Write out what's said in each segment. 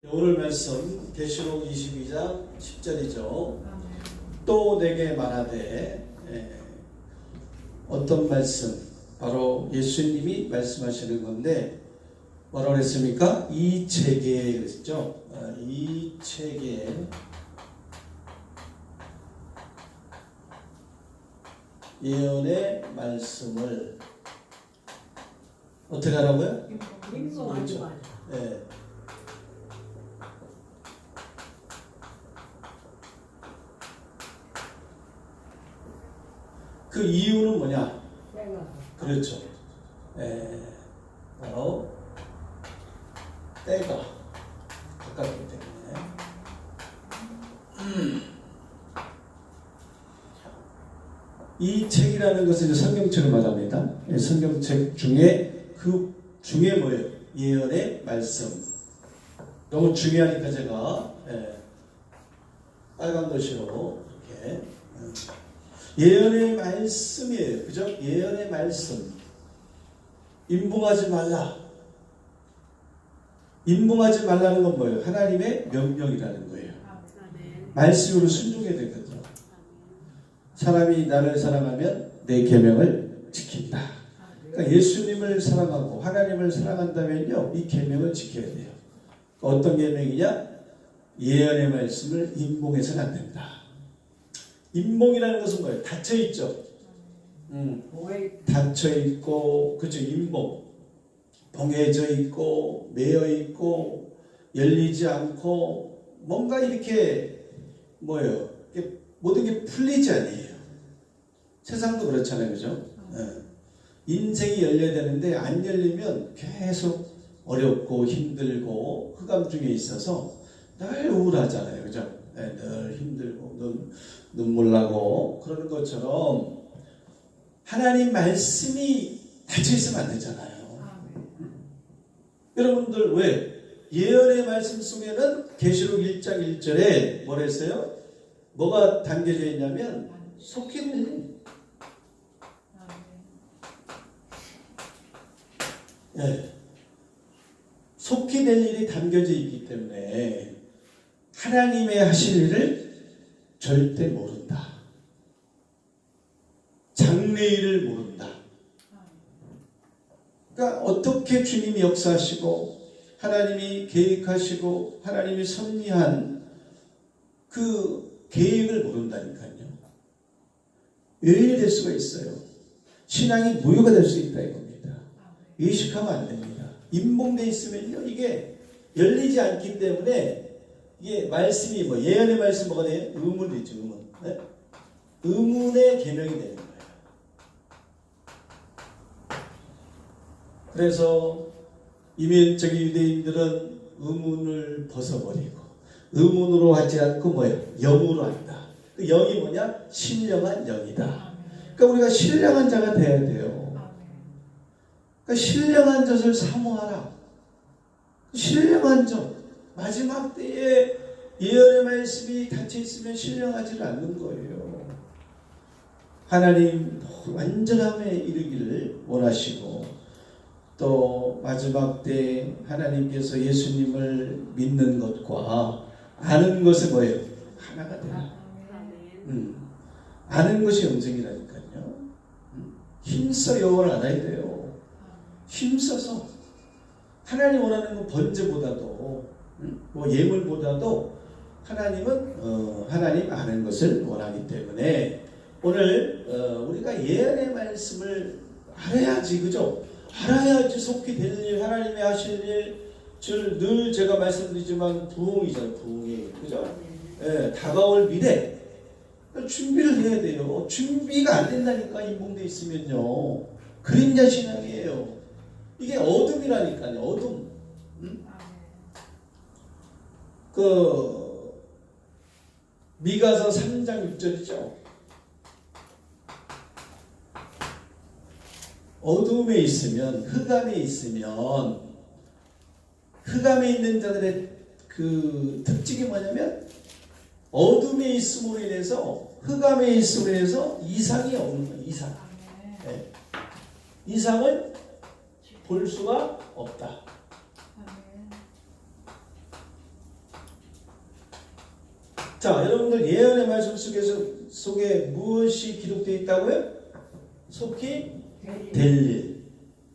오늘 말씀 계시록 22장 10절이죠. 또 내게 말하되 어떤 말씀? 바로 예수님이 말씀하시는 건데 뭐라고 그랬습니까? 이 책에 그랬죠. 이 책에 예언의 말씀을 어떻게 하라고요? 임송하지 말라. 네. 그 이유는 뭐냐? 그렇죠. 바로 때가 가깝기 때문에. 이 책이라는 것은 성경책을 말합니다. 성경책 중에 그 중에 뭐예요? 예언의 말씀. 너무 중요하니까 제가 빨간 글씨로 이렇게 예언의 말씀이에요. 그죠? 예언의 말씀. 임봉하지 말라. 임봉하지 말라는 건 뭐예요? 하나님의 명령이라는 거예요. 말씀으로 순종해야 되거든요. 사람이 나를 사랑하면 내 계명을 지킨다. 그러니까 예수님을 사랑하고 하나님을 사랑한다면요, 이 계명을 지켜야 돼요. 어떤 계명이냐? 예언의 말씀을 임봉해서는 안 된다. 임봉이라는 것은 뭐예요? 닫혀있죠. 닫혀있고, 그죠? 임봉. 봉해져 있고, 매여 있고, 열리지 않고, 뭔가 이렇게, 뭐예요? 이렇게 모든 게 풀리지 않아요. 세상도 그렇잖아요. 그죠? 인생이 열려야 되는데, 안 열리면 계속 어렵고, 힘들고, 흑암 중에 있어서 늘 우울하잖아요. 그죠? 늘 힘들고, 눈물 나고, 그러는 것처럼, 하나님 말씀이 닫혀있으면 안 되잖아요. 여러분들 왜? 예언의 말씀 속에는 계시록 1장 1절에 뭐라 했어요? 뭐가 담겨져 있냐면 속히 될 속히 될 일이 담겨져 있기 때문에 하나님의 하실 일을 절대 모른다. 장래일을 모른다. 그러니까 어떻게 주님이 역사하시고 하나님이 계획하시고 하나님이 섭리한 그 계획을 모른다니까요. 왜 이래 될 수가 있어요? 신앙이 무효가 될 수 있다 이겁니다. 의식하면 안 됩니다. 임봉되어 있으면요, 이게 열리지 않기 때문에 이게 말씀이 뭐 예언의 말씀 뭐가 돼요? 의문이죠, 의문. 네? 의문의 계명이 되는 거예요. 그래서 이면적인 유대인들은 의문을 벗어버리고 의문으로 하지 않고 뭐예요? 영으로 한다. 그 영이 뭐냐? 신령한 영이다. 그러니까 우리가 신령한 자가 돼야 돼요. 그러니까 신령한 젖을 사모하라. 신령한 젖. 마지막 때에 예언의 말씀이 닫혀있으면 신령하지 않는 거예요. 하나님 완전함에 이르기를 원하시고 또 마지막 때 하나님께서 예수님을 믿는 것과 아는 것은 뭐예요? 하나가 되라. 아는 것이 영생이라니까요. 힘써 여호와를 알아야 돼요. 힘써서 하나님 원하는 건 번제보다도 뭐 예물보다도 하나님은 하나님 아는 것을 원하기 때문에 오늘 우리가 예언의 말씀을 알아야지, 그죠? 알아야지 속히 될 일, 하나님이 하실 일, 늘 제가 말씀드리지만 부흥이잖아요. 부흥이, 그죠? 다가올 미래 준비를 해야 돼요. 준비가 안 된다니까. 임봉돼 있으면요, 그림자 신앙이에요. 이게 어둠이라니까요. 어둠. 미가서 3장 6절이죠. 어둠에 있으면, 흑암에 있으면, 흑암에 있는 자들의 그 특징이 뭐냐면 어둠에 있음으로 인해서, 흑암에 있음으로 인해서 이상이 없는 거예요. 이상. 네. 이상을 볼 수가 없다. 자, 여러분들 예언의 말씀 속에 무엇이 기록되어 있다고요? 속히 될 일.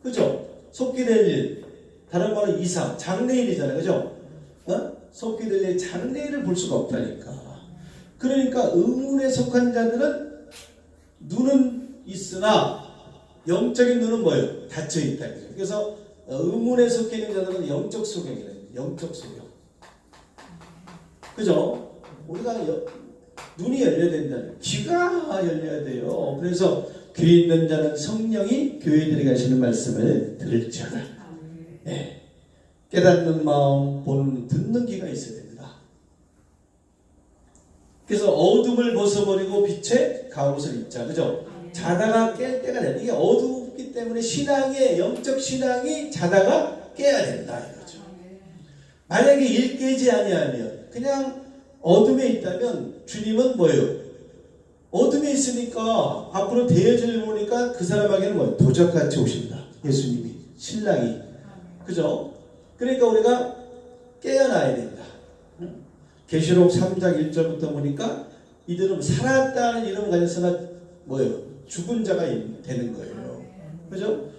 그죠? 속히 될 일. 다른 말로 이상, 장래일이잖아요. 그죠? 속히 될 일, 장래일을 볼 수가 없다니까. 그러니까 의문에 속한 자들은 눈은 있으나 영적인 눈은 뭐예요? 닫혀 있다. 그래서 의문에 속해 있는 자들은 영적 소경이래요. 영적 소경. 그죠? 우리가 눈이 열려야 된다는, 귀가 열려야 돼요. 그래서 귀 있는 자는 성령이 교회에 들어가시는 말씀을 들을지어다. 네. 깨닫는 마음, 보는, 듣는 귀가 있어야 됩니다. 그래서 어둠을 벗어버리고 빛의 가옷을 입자. 그죠? 자다가 깰 때가 된다. 이게 어둡기 때문에 신앙의, 영적 신앙이 자다가 깨야 된다. 이거죠. 만약에 일 깨지 아니하면, 그냥 어둠에 있다면 주님은 뭐예요? 어둠에 있으니까 앞으로 대여진을 보니까 그 사람에게는 뭐예요? 도적같이 오신다. 예수님이, 신랑이. 그죠? 그러니까 우리가 깨어나야 된다. 계시록 3장 1절부터 보니까 이들은 살았다는 이름을 가졌으나 뭐예요? 죽은 자가 되는 거예요. 그죠?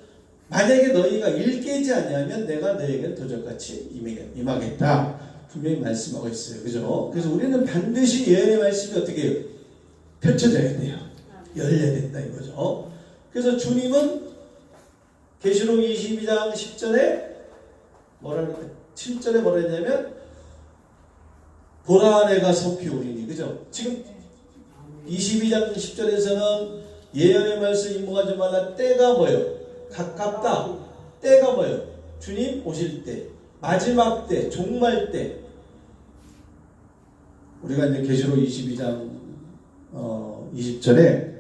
만약에 너희가 일 깨지 아니하면 내가 너희에게 도적같이 임하겠다. 분명히 말씀하고 있어요. 그죠? 그래서 우리는 반드시 예언의 말씀이 어떻게 해요? 펼쳐져야 돼요. 열려야 된다 이거죠. 그래서 주님은 계시록 22장 10절에 뭐라고 7절에 뭐라 했냐면 보라 내가 속히 오리니. 그죠? 지금 22장 10절에서는 예언의 말씀 임목하지 말라. 때가 뭐예요? 가깝다. 때가 뭐예요? 주님 오실 때, 마지막 때, 종말 때. 우리가 이제 계시록 22장 20절에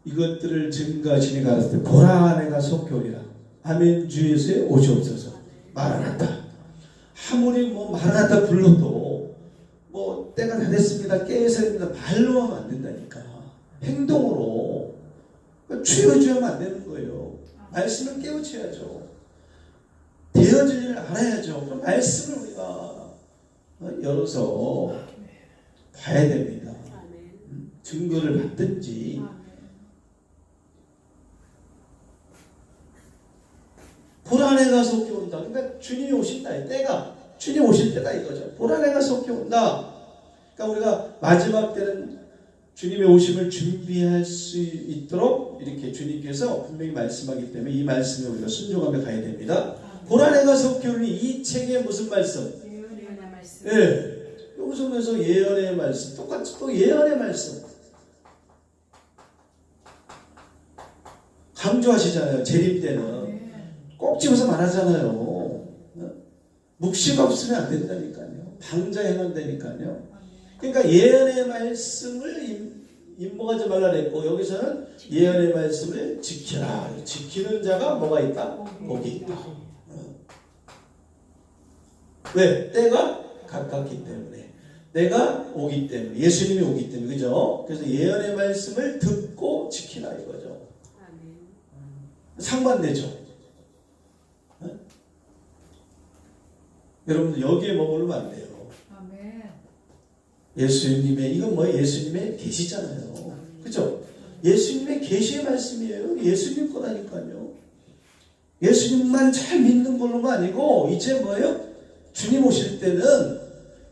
이것들을 증거하시니 가라사대 보라 내가 속히 오리라. 아멘 주 예수의 오시옵소서. 마라나타. 아무리 뭐 마라나타 불러도 뭐 때가 다 됐습니다. 깨어서 됩니다. 말로 하면 안 된다니까. 행동으로 채워줘야만 안 되는 거예요. 말씀을 깨우쳐야죠. 되어질 일을 알아야죠. 그럼 말씀을 우리가 열어서 봐야 됩니다. 증거를 받든지. 보라 내가 속히 온다. 그러니까 주님이 오신다. 때가 주님 오실 때다 이거죠. 보라 내가 속히 온다. 그러니까 우리가 마지막 때는 주님의 오심을 준비할 수 있도록 이렇게 주님께서 분명히 말씀하기 때문에 이 말씀에 우리가 순종하며 가야 됩니다. 보라 내가 속히 오니 이 책에 무슨 말씀? 예언의 말씀. 예. 여기서 예언의 말씀. 똑같이 또 예언의 말씀. 강조하시잖아요. 재림 때는. 꼭 집어서 말하잖아요. 묵시가 없으면 안 된다니까요. 방자해만 되니까요. 그러니까 예언의 말씀을 임목하지 말라 그랬고 여기서는 예언의 말씀을 지켜라. 지키는 자가 뭐가 있다? 복이 있다. 왜? 때가 가깝기 때문에. 내가 오기 때문에. 예수님이 오기 때문에. 그죠? 그래서 예언의 말씀을 듣고 지키라 이거죠. 상반되죠. 여러분들 여기에 머무르면 안 돼요. 예수님의 이건 뭐 예수님의 계시잖아요. 그죠? 예수님의 계시의 말씀이에요. 예수님 거라니까요. 예수님만 잘 믿는 걸로만 아니고 이제 뭐예요? 주님 오실 때는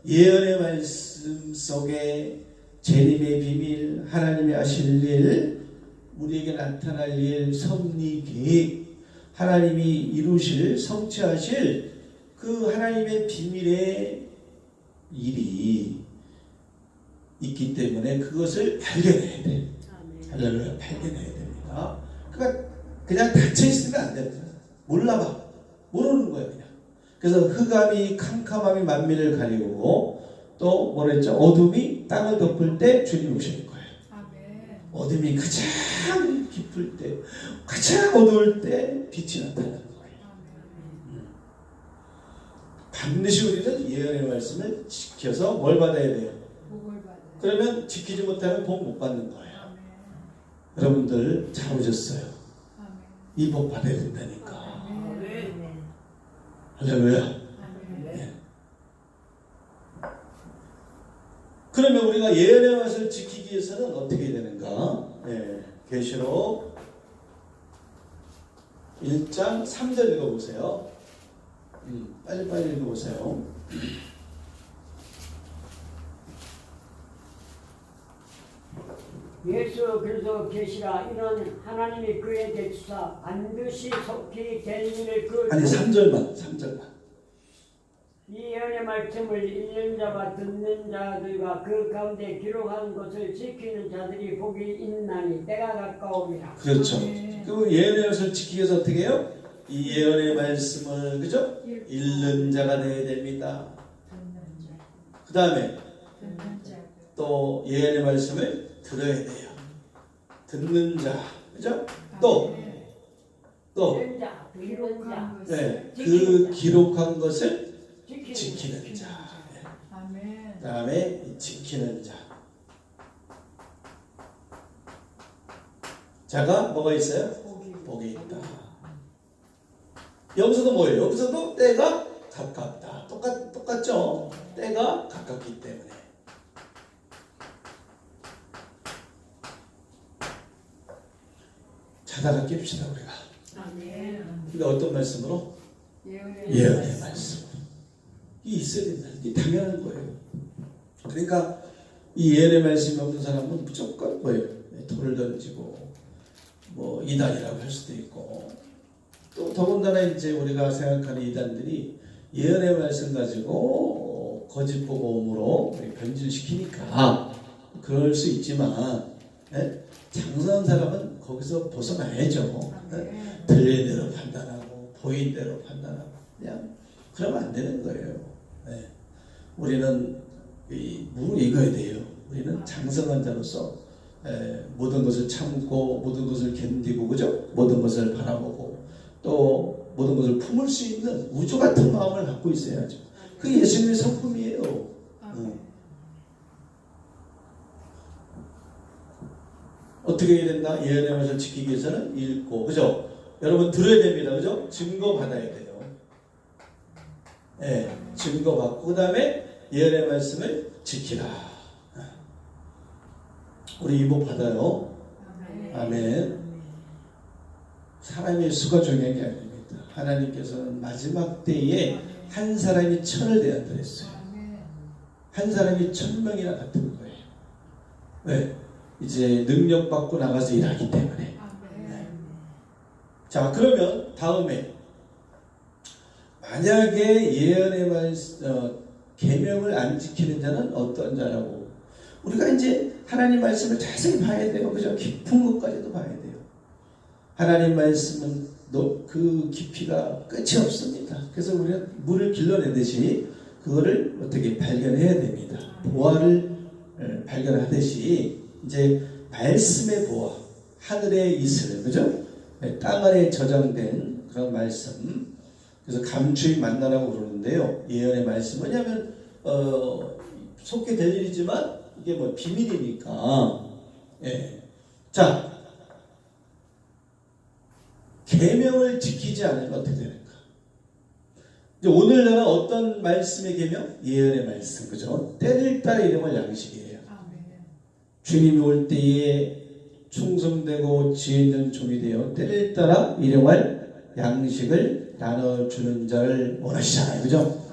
예언의 말씀 속에 재림의 비밀, 하나님의 하실 일, 우리에게 나타날 일, 섭리 계획, 하나님이 이루실, 성취하실 그 하나님의 비밀의 일이 있기 때문에 그것을 발견해야 돼. 할렐루야, 발견해야 됩니다. 그러니까 그냥 닫혀있으면 안 됩니다. 몰라봐. 모르는 거예요, 그냥. 그래서 흑암이, 캄캄함이 만민을 가리고 또 뭐랬죠? 어둠이 땅을 덮을 때 주님 오실 거예요. 어둠이 가장 깊을 때, 가장 어두울 때 빛이 나타나는 거예요. 반드시 우리는 예언의 말씀을 지켜서 뭘 받아야 돼요? 그러면 지키지 못하면 복 못 받는 거예요. 여러분들 잘 오셨어요. 이 복 받아야 된다니까. 할렐루야. 네. 그러면 우리가 예언의 말씀을 지키기 위해서는 어떻게 해야 되는가? 예, 계시록 1장 3절 읽어보세요. 빨리빨리 읽어보세요. 예수 그리스도 계시라. 이는 하나님이 그에게 주사 반드시 속히 될 일을 아니 3절만 이 예언의 말씀을 읽는 자와 듣는 자들과 그 가운데 기록한 것을 지키는 자들이 복이 있나니 때가 가까움이라. 그렇죠. 그 예언의 말씀을 지키기 위해서 어떻게 해요? 이 예언의 말씀을 그죠? 읽는 자가 되어야 됩니다. 그 다음에 또 예언의 말씀을 들어야 돼요. 듣는 자, 그죠? 또 듣는 자, 듣는 자, 네, 그 기록한 것을 지키는 자. 그 다음에 지키는 자. 자가 뭐가 있어요? 복이 있다. 여기서도 뭐예요? 여기서도 때가 가깝다. 똑같죠? 때가 가깝기 때문에. 자다가 깹시다 우리가. 근데 어떤 말씀으로? 예언의 말씀. 이 있어야 된다. 이 당연한 거예요. 그러니까 이 예언의 말씀이 없는 사람은 무조건 뭐예요? 돌을 던지고 뭐 이단이라고 할 수도 있고, 또 더군다나 이제 우리가 생각하는 이단들이 예언의 말씀 가지고 거짓 복음으로 변질시키니까 그럴 수 있지만, 장사한 사람은 거기서 벗어나야죠. 들린 대로 판단하고 보인 대로 판단하고 그냥 그러면 안 되는 거예요. 우리는 무릎 익어야 돼요. 우리는 장성한 자로서 모든 것을 참고 모든 것을 견디고 그죠? 모든 것을 바라보고 또 모든 것을 품을 수 있는 우주 같은 마음을 갖고 있어야죠. 그 예수님의 성품이에요. 어떻게 해야 된다? 예언의 말씀을 지키기 위해서는 읽고, 그죠? 여러분 들어야 됩니다. 그죠? 증거 받아야 돼요. 증거 받고 그 다음에 예언의 말씀을 지키라. 우리 이복 받아요. 아멘. 사람의 수가 중요한 게 아닙니다. 하나님께서는 마지막 때에 한 사람이 천을 대한다 했어요. 한 사람이 1000명이나 같은 거예요. 왜? 이제 능력 받고 나가서 일하기 때문에. 자, 그러면 다음에 만약에 예언의 말씀 계명을 안 지키는 자는 어떤 자라고? 우리가 이제 하나님 말씀을 자세히 봐야 돼요. 그죠? 깊은 것까지도 봐야 돼요. 하나님 말씀은 그 깊이가 끝이 없습니다. 그래서 우리는 물을 길러내듯이 그거를 어떻게 발견해야 됩니다. 보화를 발견하듯이 이제 말씀의 보화, 하늘의 이슬, 그죠? 땅 아래에 저장된 그런 말씀. 그래서 감추의 만나라고 그러는데요. 예언의 말씀. 왜냐하면 속게 될 일이지만 이게 뭐 비밀이니까. 자, 계명을 지키지 않으면 어떻게 되는가? 이제 오늘날은 어떤 말씀의 계명? 예언의 말씀, 그죠? 때를 따라 이름을 양식이에요. 주님이 올 때에 충성되고 지혜 있는 종이 되어 때를 따라 일용할 양식을 나눠주는 자를 원하시잖아요. 그죠?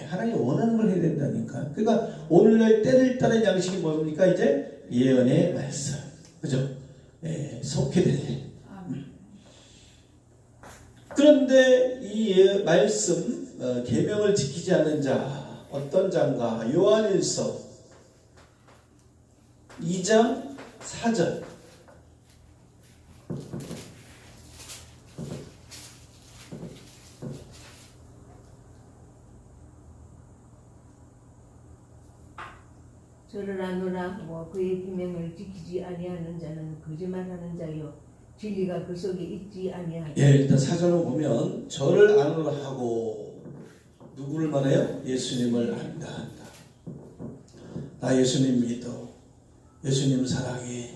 하나님이 원하는 걸 해야 된다니까. 그러니까 오늘날 때를 따른 양식이 뭡니까? 이제 예언의 말씀. 그죠? 속히 될 일. 그런데 이 말씀, 계명을 지키지 않는 자, 어떤 자인가? 요한일서 2장 4절. 저를 아노라 하고 그의 계명을 지키지 아니하는 자는 거짓말하는 자요 진리가 그 속에 있지 아니하니. 일단 사전을 보면 저를 아노라 하고 누구를 말해요? 예수님을 안다. 나 예수님 믿어. 예수님 사랑해.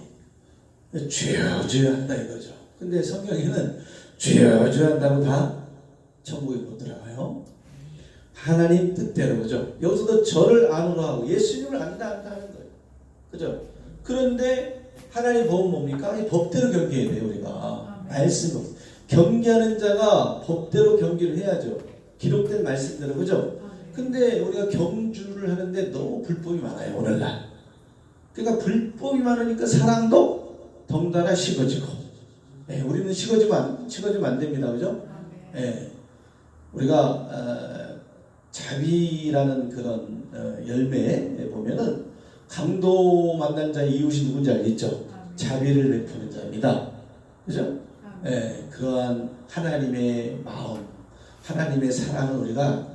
주여 주여 한다 이거죠. 근데 성경에는 주여 주여 한다고 다 천국에 못 들어가요. 하나님 뜻대로, 그죠? 여기서도 저를 안으로 하고 예수님을 안다 하는 거예요. 그죠? 그런데 하나님 법은 뭡니까? 이 법대로 경계해야 돼요, 우리가. 말씀으로. 경계하는 자가 법대로 경계를 해야죠. 기록된 말씀대로, 그죠? 근데 우리가 경주를 하는데 너무 불법이 많아요, 오늘날. 그러니까 불법이 많으니까 사랑도 덩달아 식어지고. 예, 우리는 식어지면 안 됩니다, 그죠? 예, 우리가 자비라는 그런 열매에 보면은 강도 만난 자의 이웃이 누군지 알겠죠? 자비를 베푸는 자입니다. 그죠? 예, 그러한 하나님의 마음, 하나님의 사랑을 우리가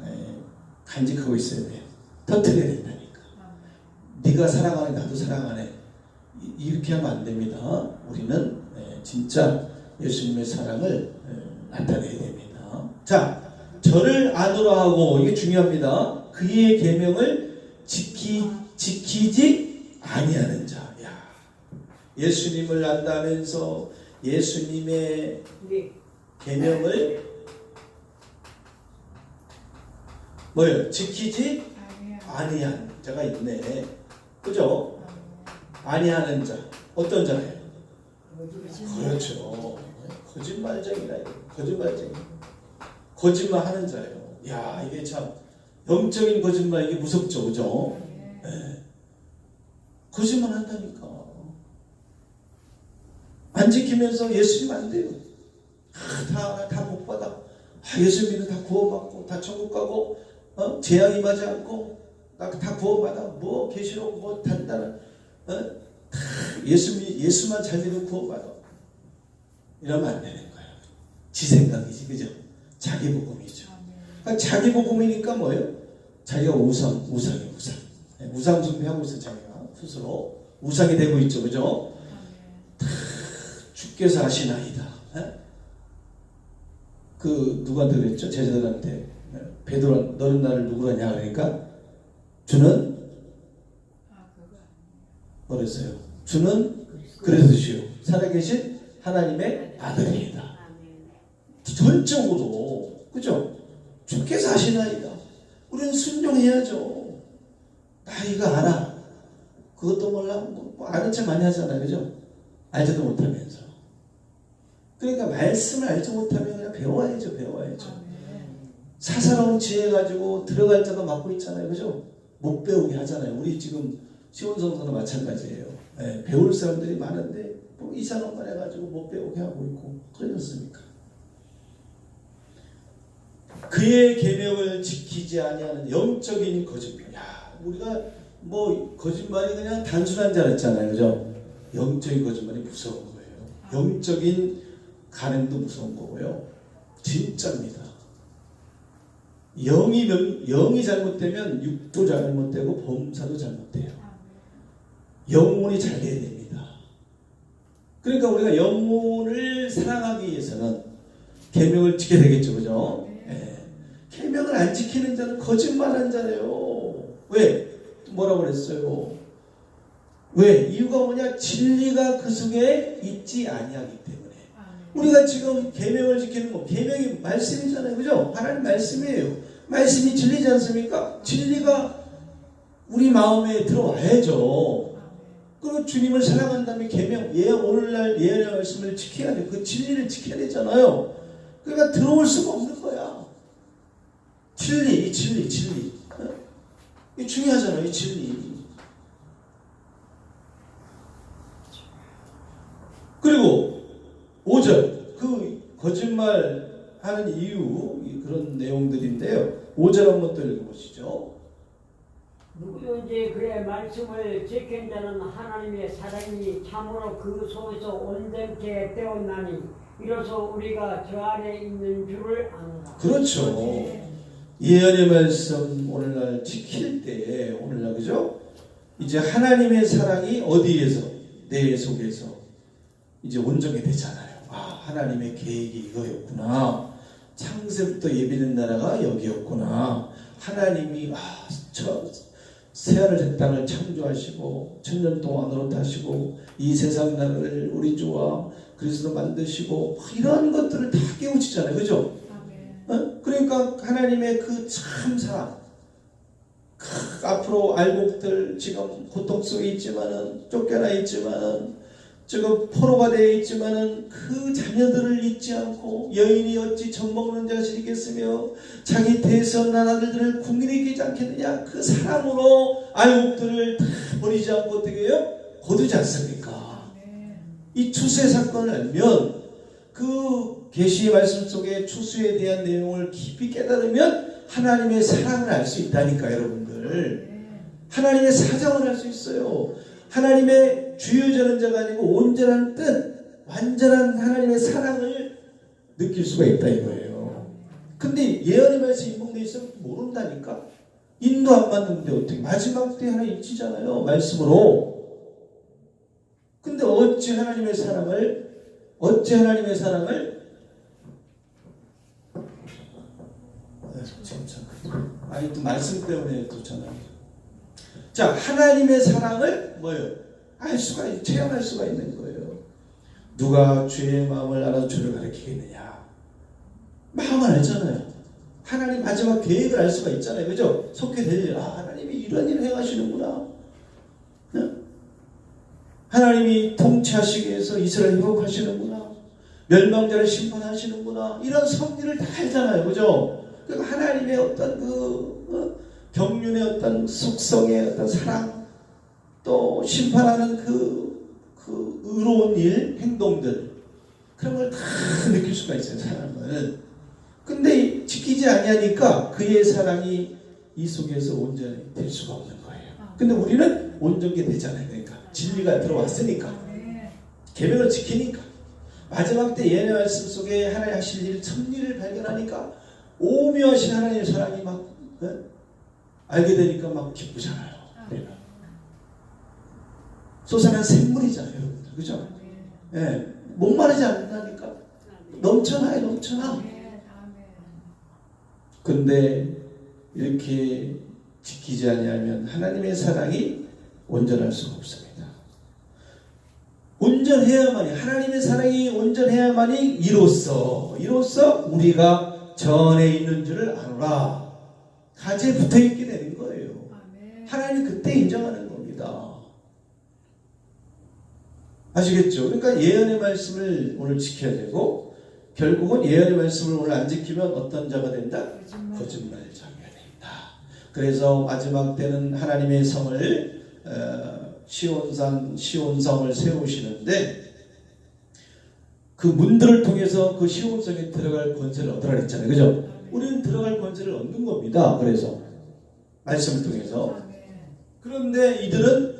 간직하고 있어야 돼요. 터뜨려야 된다니까. 네가 사랑하네, 나도 사랑하네. 이렇게 하면 안 됩니다. 우리는 진짜 예수님의 사랑을 나타내야 됩니다. 자, 저를 안으로 하고, 이게 중요합니다. 그의 계명을 지키지 아니하는 자. 야, 예수님을 안다면서 예수님의 계명을 뭐예요? 지키지 아니한 자가 있네. 그죠? 아니하는 자. 어떤 자예요? 그렇죠. 거짓말쟁이라 이거. 거짓말쟁이. 거짓말하는 자예요. 야, 이게 참 영적인 거짓말, 이게 무섭죠, 그죠? 네. 거짓말한다니까. 안 지키면서 예수님 안 돼요. 다 못 받아. 예수님은 다 구원받고 다 천국 가고 재앙 임하지 않고 다 구원받아. 뭐 계시록 뭐 단단한 예수만 잘 믿으면 구원받아. 이러면 안 되는 거예요. 지 생각이지, 그죠? 자기 복음이죠. 그러니까 자기 복음이니까 뭐예요? 자기가 우상이 우상 숭배하고 있어. 자기가 스스로 우상이 되고 있죠, 그죠? 주께서 하시나이다. 그 누구한테 그랬죠? 제자들한테 베드로, 너는 나를 누구라냐 그러니까 주는 뭐랬어요? 주는 그리스도시요 살아계신 하나님의 아들이다. 전적으로, 그죠? 주께서 하시나이다. 우리는 순종해야죠. 나 이거 알아. 그것도 몰라. 뭐 아는 척 많이 하잖아요, 그죠? 알지도 못하면서. 그러니까 말씀을 알지 못하면 그냥 배워야죠. 사사로운 지혜 가지고 들어갈 때도 막고 있잖아요, 그죠? 못 배우게 하잖아요. 우리 지금 시온성서도 마찬가지예요. 네, 배울 사람들이 많은데 뭐 이상한만 해가지고 못 배우게 하고 있고 그러셨습니까? 그의 계명을 지키지 아니하는 영적인 거짓말. 야, 우리가 뭐 거짓말이 그냥 단순한 줄 알았잖아요, 그죠? 영적인 거짓말이 무서운 거예요. 영적인 간행도 무서운 거고요. 진짜입니다. 영이 잘못되면 육도 잘못되고 범사도 잘못돼요. 영혼이 잘 돼야 됩니다. 그러니까 우리가 영혼을 사랑하기 위해서는 계명을 지켜야 되겠죠, 그죠? 네. 계명을 안 지키는 자는 거짓말하는 자래요. 왜? 뭐라고 그랬어요? 왜? 이유가 뭐냐? 진리가 그 속에 있지 아니하기 때문에. 우리가 지금 계명을 지키는 거, 계명이 말씀이잖아요, 그죠? 하나님 말씀이에요. 말씀이 진리지 않습니까? 진리가 우리 마음에 들어와야죠. 그리고 주님을 사랑한다면 계명, 오늘날 예언의 말씀을 지켜야 돼. 그 진리를 지켜야 되잖아요. 그러니까 들어올 수가 없는 거야. 진리. 이게 중요하잖아요, 이 진리. 그리고 5절, 그 거짓말 하는 이유, 그런 내용들인데요. 5절 한번 또 읽어보시죠. 누구든지 그의 말씀을 지킨 자는 하나님의 사랑이 참으로 그 속에서 온전케 되었나니 이로써 우리가 저 안에 있는 줄을 아노라. 그렇죠. 예언의 말씀 오늘날 지킬 때, 오늘날, 그죠? 이제 하나님의 사랑이 어디에서? 내 속에서 이제 온전히 되잖아요. 아, 하나님의 계획이 이거였구나. 창세부터 예비된 나라가 여기였구나. 하나님이 새하늘 새 땅을 창조하시고 천년 동안 노릇하시고 이 세상 나라를 우리 주와 그리스도 만드시고 이런 것들을 다 깨우치잖아요, 그죠? 그러니까 하나님의 그 참 사랑, 앞으로 알곡들 지금 고통 속에 있지만은, 쫓겨나 있지만은, 지금 포로가 되어 있지만은 그 자녀들을 잊지 않고, 여인이 어찌 젖먹는 자식이겠으며 자기 대선난 아들들을 국민이 이기지 않겠느냐, 그 사랑으로 알곡들을 다 버리지 않고 어떻게 해요? 거두지 않습니까? 이 추수의 사건을 알면, 그 계시의 말씀 속에 추수에 대한 내용을 깊이 깨달으면 하나님의 사랑을 알 수 있다니까, 여러분들. 하나님의 사정을 알 수 있어요. 하나님의 주유자는 자가 아니고 온전한 뜻, 완전한 하나님의 사랑을 느낄 수가 있다 이거예요. 근데 예언의 말씀이 인봉되어 있으면 모른다니까. 인도 안 받는데 어떻게 마지막 때 하나 잊히잖아요, 말씀으로. 근데 어찌 하나님의 사랑을 아니 또 말씀 때문에 또 전화. 자, 하나님의 사랑을 뭐예요? 체험할 수가 있는 거예요. 누가 주의 마음을 알아 주를 가리키겠느냐? 마음을 알잖아요. 하나님 마지막 계획을 알 수가 있잖아요, 그죠? 속게 되지. 하나님이 이런 일을 행하시는구나. 하나님이 통치하시기 위해서 이스라엘 회복하시는구나. 멸망자를 심판하시는구나. 이런 섭리를 다 알잖아요, 그죠? 그러니까 하나님의 어떤 경륜의 어떤 속성의 어떤 사랑, 또 심판하는 그 의로운 일, 행동들, 그런 걸 다 느낄 수가 있어요, 사람은. 근데 지키지 아니하니까 그의 사랑이 이 속에서 온전히 될 수가 없는 거예요. 근데 우리는 온전히 되잖아요. 그러니까 진리가 들어왔으니까, 계명을 지키니까, 마지막 때 예언의 말씀 속에 하나님 하실 일, 섭리를 발견하니까 오묘하신 하나님의 사랑이 막 알게 되니까 막 기쁘잖아요. 솟아난 샘물이잖아요, 여러분들, 그죠? 예, 목마르지 않는다니까. 넘쳐나요. 근데 이렇게 지키지 아니하면 하나님의 사랑이 온전할 수가 없습니다. 온전해야만이, 하나님의 사랑이 온전해야만이 이로써 우리가 전에 있는 줄을 아노라. 가지에 붙어있게 되는 거예요. 하나님이 그때 인정하는 겁니다. 아시겠죠? 그러니까 예언의 말씀을 오늘 지켜야 되고, 결국은 예언의 말씀을 오늘 안 지키면 어떤 자가 된다? 거짓말자가 된다. 그래서 마지막 때는 하나님의 성을 시온성을 세우시는데, 그 문들을 통해서 그 시온성에 들어갈 권세를 얻으라 했잖아요, 그죠? 우리는 들어갈 권세를 얻는 겁니다. 그래서 말씀을 통해서. 그런데 이들은,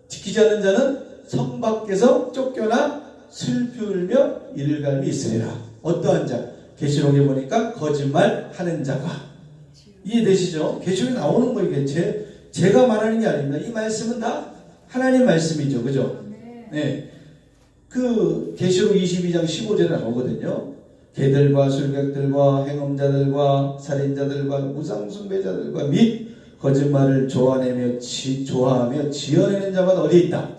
지키지 않는 자는 성 밖에서 쫓겨나 슬피 울며 이를 있으리라. 어떠한 자? 계시록에 보니까 거짓말하는 자가. 이해되시죠? 계시록에 나오는 거, 이게 제가 말하는 게 아닙니다. 이 말씀은 다 하나님 말씀이죠, 그죠? 네. 그 계시록 22장 15절에 나오거든요. 개들과 술객들과 행음자들과 살인자들과 우상숭배자들과 및 거짓말을 좋아하며 지어내는 자가 어디에 있다?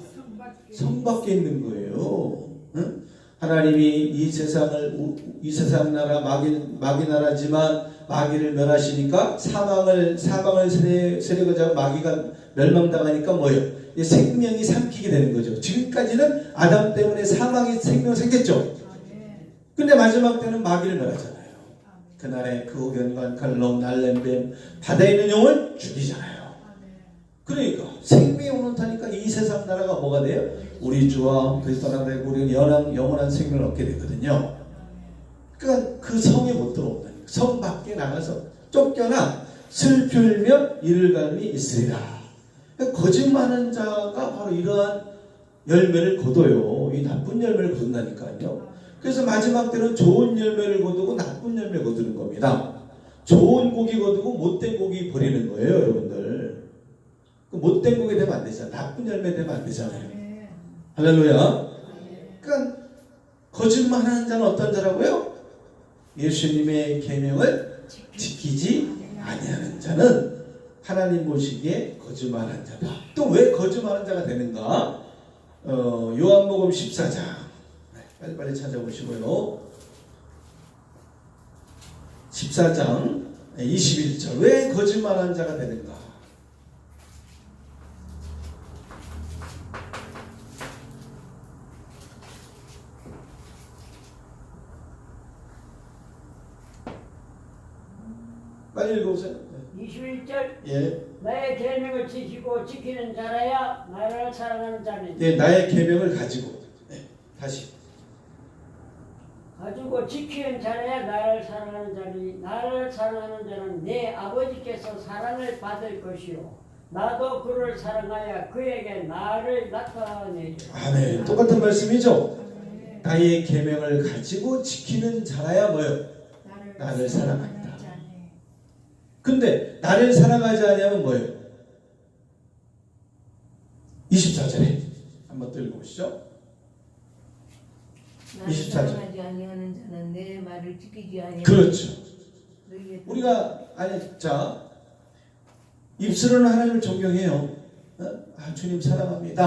성 밖에 있는 거예요. 응? 하나님이 이 세상 나라 마귀 나라지만 마귀를 멸하시니까 사망을 세력을 하고 마귀가 멸망당하니까 뭐예요? 생명이 삼키게 되는 거죠. 지금까지는 아담 때문에 생명 생겼죠. 근데 마지막 때는 마귀를 멸하잖아요. 그날에 그 후견관 칼럼 날렘뱀 바다에 있는 영을 죽이잖아요. 그러니까 생명이 온다니까 이 세상 나라가 뭐가 돼요? 우리 주와 그리스도 나라 되고 우리는 영원한 생명을 얻게 되거든요. 그러니까 그 성에 못 들어온다니까. 성 밖에 나가서 쫓겨나 슬피 울며 이를 갈미 있으리라. 그러니까 거짓말하는 자가 바로 이러한 열매를 거둬요. 이 나쁜 열매를 거둔다니까요. 그래서 마지막 때는 좋은 열매를 거두고 나쁜 열매를 거두는 겁니다. 좋은 고기 거두고 못된 고기 버리는 거예요, 여러분들. 못된 고기 되면 안 되잖아요. 나쁜 열매 되면 안 되잖아요. 할렐루야. 그러니까 거짓말하는 자는 어떤 자라고요? 예수님의 계명을 지키지 아니하는 자는 하나님 보시기에 거짓말한 자다. 또 왜 거짓말한 자가 되는가? 요한복음 14장 빨리 찾아보시고요. 14장 14장 21절. 왜 거짓말하는 자가 되는가? 빨리 읽어보세요. 21절 예. 나의 계명을 지키고 지키는 자라야 나를 사랑하는 자니 예, 나의 계명을 가지고. 네, 다시. 가지고 지키는 자라야 나를 사랑하는 자니 나를 사랑하는 자는 내 아버지께서 사랑을 받을 것이요 나도 그를 사랑하여 그에게 나를 나타내리라. 아멘. 똑같은 말씀이죠. 나의 계명을 가지고 지키는 자라야 뭐요? 나를 사랑한다. 근데 나를 사랑하지 않으면 뭐예요? 24절에 한번 또 읽어보시죠. 나를 24절. 사랑하지 아니하는 자는 내 말을 지키지 아니하는 그렇죠. 너희의 우리가 자 입술로는 하나님을 존경해요. 주님 사랑합니다.